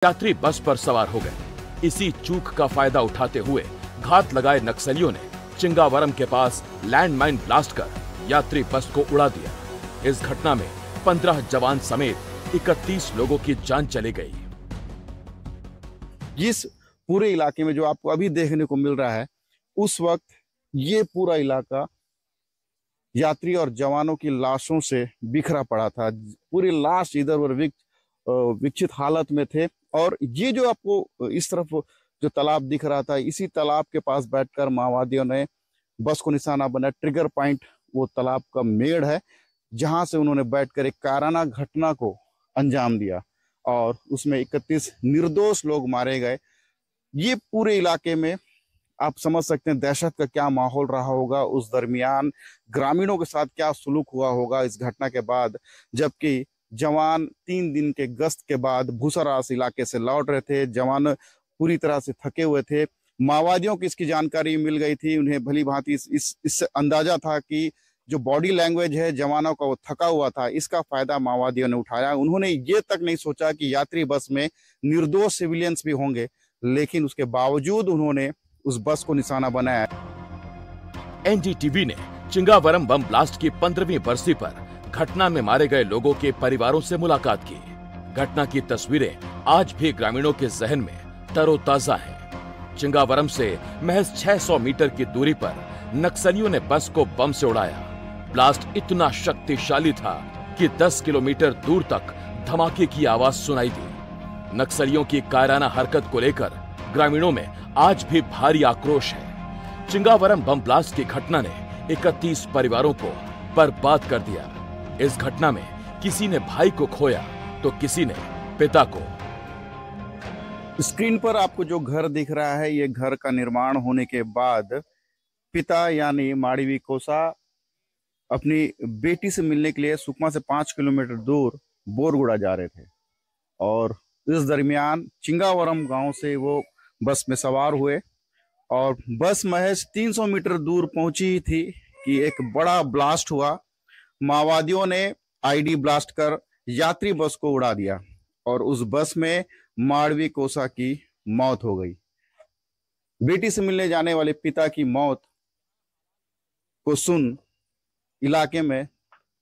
यात्री बस पर सवार हो गए। इसी चूक का फायदा उठाते हुए घात लगाए नक्सलियों ने चिंगावरम के पास लैंडमाइन ब्लास्ट कर यात्री बस को उड़ा दिया। इस घटना में 15 जवान समेत 31 लोगों की जान चली गई। इस पूरे इलाके में जो आपको अभी देखने को मिल रहा है, उस वक्त ये पूरा इलाका यात्री और जवानों की लाशों से बिखरा पड़ा था। पूरी लाश इधर उधर विक्षित हालत में थे। और ये जो आपको इस तरफ जो तालाब दिख रहा था, इसी तालाब के पास बैठकर माओवादियों ने बस को निशाना बनाया। ट्रिगर पॉइंट वो तालाब का मेड़ है, जहां से उन्होंने बैठकर एक कायराना घटना को अंजाम दिया और उसमें 31 निर्दोष लोग मारे गए। ये पूरे इलाके में आप समझ सकते हैं दहशत का क्या माहौल रहा होगा। उस दरमियान ग्रामीणों के साथ क्या सुलूक हुआ होगा इस घटना के बाद, जबकि जवान 3 दिन के गश्त के बाद भूसरास इलाके से लौट रहे थे। जवान पूरी तरह से थके हुए थे। माओवादियों की इसकी जानकारी मिल गई थी। उन्हें भली भांति इससे अंदाजा था कि जो बॉडी लैंग्वेज है जवानों का वो थका हुआ था, इसका फायदा माओवादियों ने उठाया। उन्होंने ये तक नहीं सोचा कि यात्री बस में निर्दोष सिविलियंस भी होंगे, लेकिन उसके बावजूद उन्होंने उस बस को निशाना बनाया। एनडीटीवी ने चिंगावरम बम ब्लास्ट की 15वीं बरसी पर घटना में मारे गए लोगों के परिवारों से मुलाकात की। घटना की तस्वीरें आज भी ग्रामीणों के जहन में तरोताजा हैं। चिंगावरम से महज 600 मीटर की दूरी पर नक्सलियों ने बस को बम से उड़ाया। ब्लास्ट इतना शक्तिशाली था कि 10 किलोमीटर दूर तक धमाके की आवाज सुनाई दी। नक्सलियों की कायराना हरकत को लेकर ग्रामीणों में आज भी भारी आक्रोश है। चिंगावरम बम ब्लास्ट की घटना ने 31 परिवारों को बर्बाद कर दिया। इस घटना में किसी ने भाई को खोया तो किसी ने पिता को। स्क्रीन पर आपको जो घर दिख रहा है, ये घर का निर्माण होने के बाद पिता यानी माड़वी कोसा अपनी बेटी से मिलने के लिए सुकमा से 5 किलोमीटर दूर बोरगुड़ा जा रहे थे। और इस दरमियान चिंगावरम गांव से वो बस में सवार हुए और बस महज 300 मीटर दूर पहुंची थी कि एक बड़ा ब्लास्ट हुआ। माओवादियों ने आईडी ब्लास्ट कर यात्री बस को उड़ा दिया और उस बस में माड़वी कोसा की मौत हो गई। बेटी से मिलने जाने वाले पिता की मौत को सुन इलाके में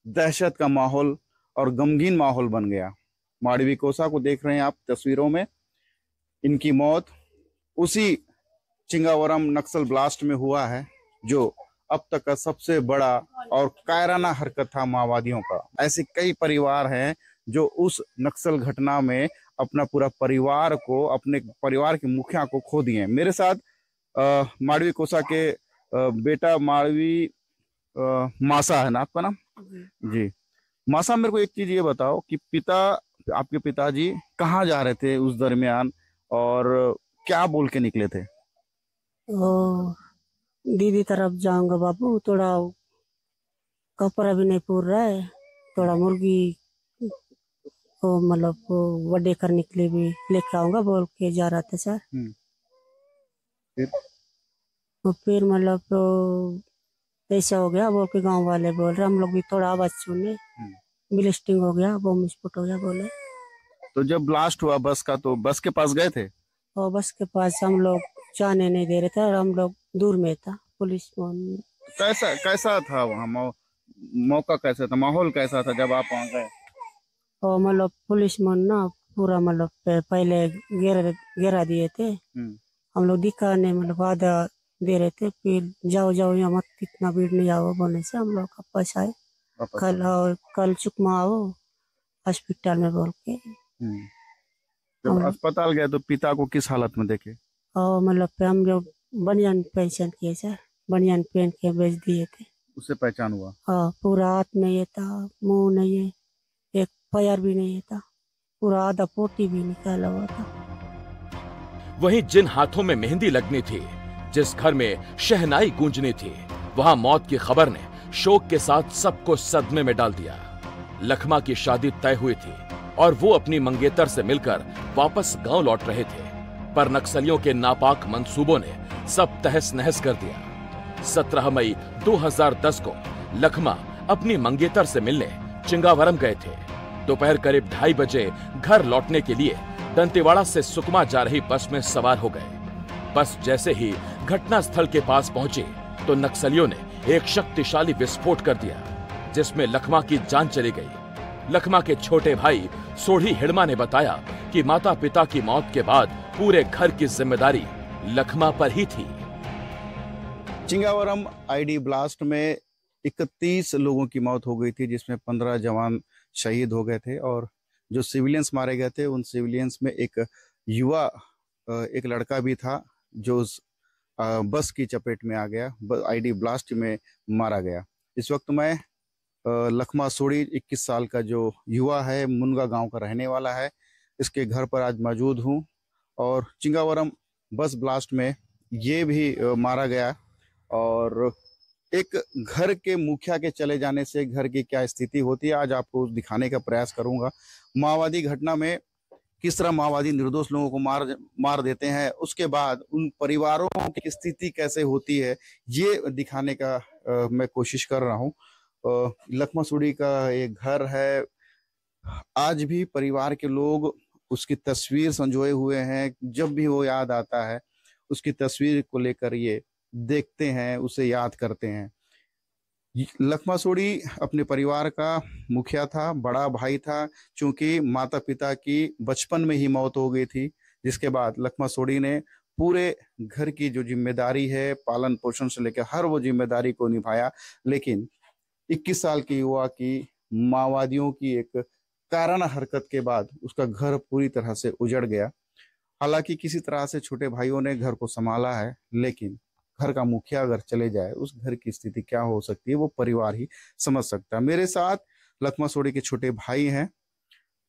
दहशत का माहौल और गमगीन माहौल बन गया। माड़वी कोसा को देख रहे हैं आप तस्वीरों में। इनकी मौत उसी चिंगावरम नक्सल ब्लास्ट में हुआ है, जो अब तक का सबसे बड़ा और कायराना हरकत था माओवादियों का। ऐसे कई परिवार हैं जो उस नक्सल घटना में अपना पूरा परिवार को, अपने परिवार के मुखिया को खो दिए। मेरे साथ माड़वी कोसा के बेटा माड़वी मासा है ना आपका नाम? जी मासा, मेरे को एक चीज ये बताओ कि आपके पिताजी कहाँ जा रहे थे उस दरमियान और क्या बोल के निकले थे? दीदी तरफ जाऊंगा बाबू, थोड़ा कपड़ा भी नहीं पूर रहा है, थोड़ा मुर्गी को मतलब वड्डे करने के लिए भी लेके आऊंगा बोल के जा रहा था सर। फिर मतलब ऐसा हो गया बोल के गांव वाले बोल रहे, हम लोग भी थोड़ा आवाज सुने, ब्लास्टिंग हो गया, बम विस्फोट हो गया बोले। तो जब ब्लास्ट हुआ बस का, तो बस के पास गए थे? और बस के पास हम लोग जाने नहीं दे रहे थे और हम लोग दूर में था। पुलिस कैसा था वहाँ मौका कैसा था, माहौल कैसा था जब आप वहाँ गए? और मतलब पुलिस मन ना पूरा मतलब पहले घेरा दिए थे। हम लोग दिखाने मतलब आधा दे रहे थे, फिर जाओ यहाँ मत, इतना भीड़ नहीं आओ बोलने से हम लोग वापस आए। कल चुकमा आओ हॉस्पिटल में बोल के। जब अस्पताल गए तो पिता को किस हालत में देखे? और मतलब हम लोग बनियान पहचान किए सर, बनियान पहन के बेच दिए थे। उससे पहचान हुआ? हाँ, पूरा हाथ नहीं था, मुंह नहीं है, एक पैर भी नहीं था, पूरा आधा पोटी भी निकाला हुआ था। वहीं जिन हाथों में मेहंदी लगनी थी, जिस घर में शहनाई गूंजनी थी, वहां मौत की खबर ने शोक के साथ सबको सदमे में डाल दिया। लखमा की शादी तय हुई थी और वो अपनी मंगेतर से मिलकर वापस गांव लौट रहे थे, पर नक्सलियों के नापाक मंसूबों ने सब तहस नहस कर दिया। 17 मई 2010 को लखमा अपनी मंगेतर से मिलने चिंगावरम गए थे। दोपहर करीब 2:30 बजे घर लौटने के लिए दंतेवाड़ा से सुकमा जा रही बस में सवार हो गए। बस जैसे ही घटना स्थल के पास पहुंचे तो नक्सलियों ने एक शक्तिशाली विस्फोट कर दिया, जिसमें लखमा की जान चली गई। लखमा के छोटे भाई सोढ़ी हिड़मा ने बताया कि माता पिता की मौत के बाद पूरे घर की जिम्मेदारी लखमा पर ही थी। चिंगावरम आईडी ब्लास्ट में 31 लोगों की मौत हो गई थी, जिसमें 15 जवान शहीद हो गए थे और जो सिविलियंस मारे गए थे उन सिविलियंस में एक युवा एक लड़का भी था जो बस की चपेट में आ गया, आईडी ब्लास्ट में मारा गया। इस वक्त मैं लखमा सोढ़ी 21 साल का जो युवा है, मुनगा गांव का रहने वाला है, इसके घर पर आज मौजूद हूं और चिंगावरम बस ब्लास्ट में ये भी मारा गया। और एक घर के मुखिया के चले जाने से घर की क्या स्थिति होती है आज आपको दिखाने का प्रयास करूंगा। माओवादी घटना में किस तरह माओवादी निर्दोष लोगों को मार देते हैं, उसके बाद उन परिवारों की स्थिति कैसे होती है, ये दिखाने का मैं कोशिश कर रहा हूँ। लखमा सोढ़ी का एक घर है, आज भी परिवार के लोग उसकी तस्वीर संजोए हुए हैं। जब भी वो याद आता है उसकी तस्वीर को लेकर ये देखते हैं, उसे याद करते हैं। लखमा सोढ़ी अपने परिवार का मुखिया था, बड़ा भाई था। चूंकि माता पिता की बचपन में ही मौत हो गई थी, जिसके बाद लखमा सोढ़ी ने पूरे घर की जो जिम्मेदारी है, पालन पोषण से लेकर हर वो जिम्मेदारी को निभाया। लेकिन 21 साल के युवा की माओवादियों की एक कारण हरकत के बाद उसका घर पूरी तरह से उजड़ गया। हालांकि किसी तरह से छोटे भाइयों ने घर को संभाला है, लेकिन घर का मुखिया अगर चले जाए उस घर की स्थिति क्या हो सकती है वो परिवार ही समझ सकता है। मेरे साथ लखमा सोढ़ी के छोटे भाई हैं,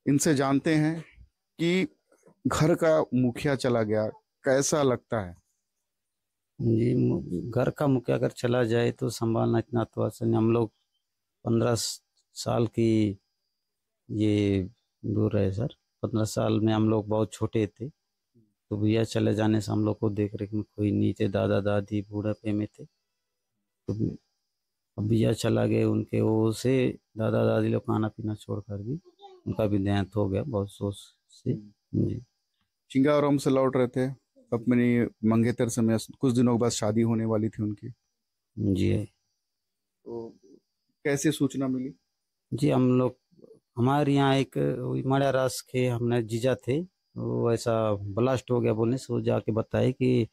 इनसे जानते हैं कि घर का मुखिया चला गया, कैसा लगता है? जी, घर का मुखिया अगर चला जाए तो संभालना इतना तो आसान नहीं। हम लोग 15 साल की ये दूर रहे सर। 15 साल में हम लोग बहुत छोटे थे, तो भैया चले जाने से हम लोग को देख रेख में कोई नहीं थे, दादा दादी बूढ़ापे में थे। तो अब भैया चला गए, उनके वो से दादा दादी लोग खाना पीना छोड़कर भी उनका भी देहांत हो गया बहुत सोच से। जी, चिंगावरम से लौट रहे थे अपनी मंगेतर समय, कुछ दिनों के बाद शादी होने वाली थी उनकी। जी तो कैसे सूचना मिली? जी, हम लोग हमारे यहाँ एक मड़ा रास के हमने जीजा थे, वो ऐसा ब्लास्ट हो गया बोलने से वो जाके बताए कि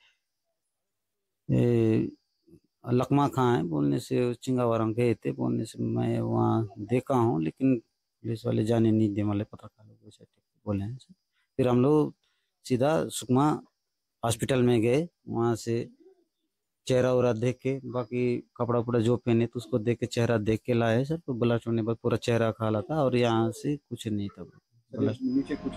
लखमा कहाँ है बोलने से चिंगावरम गए थे बोलने से मैं वहाँ देखा हूँ, लेकिन पुलिस वाले जाने नहीं दे वाले पत्रकार लोग वैसे बोले हैं। फिर हम लोग सीधा सुकमा हॉस्पिटल में गए, वहाँ से चेहरा उरा देख के, बाकी कपड़ा उपड़ा जो पहने तो उसको देख के चेहरा देख के लाए सर। तो ब्लास्ट होने के बाद पूरा चेहरा खाला था और यहाँ से कुछ नहीं था। नीचे कुछ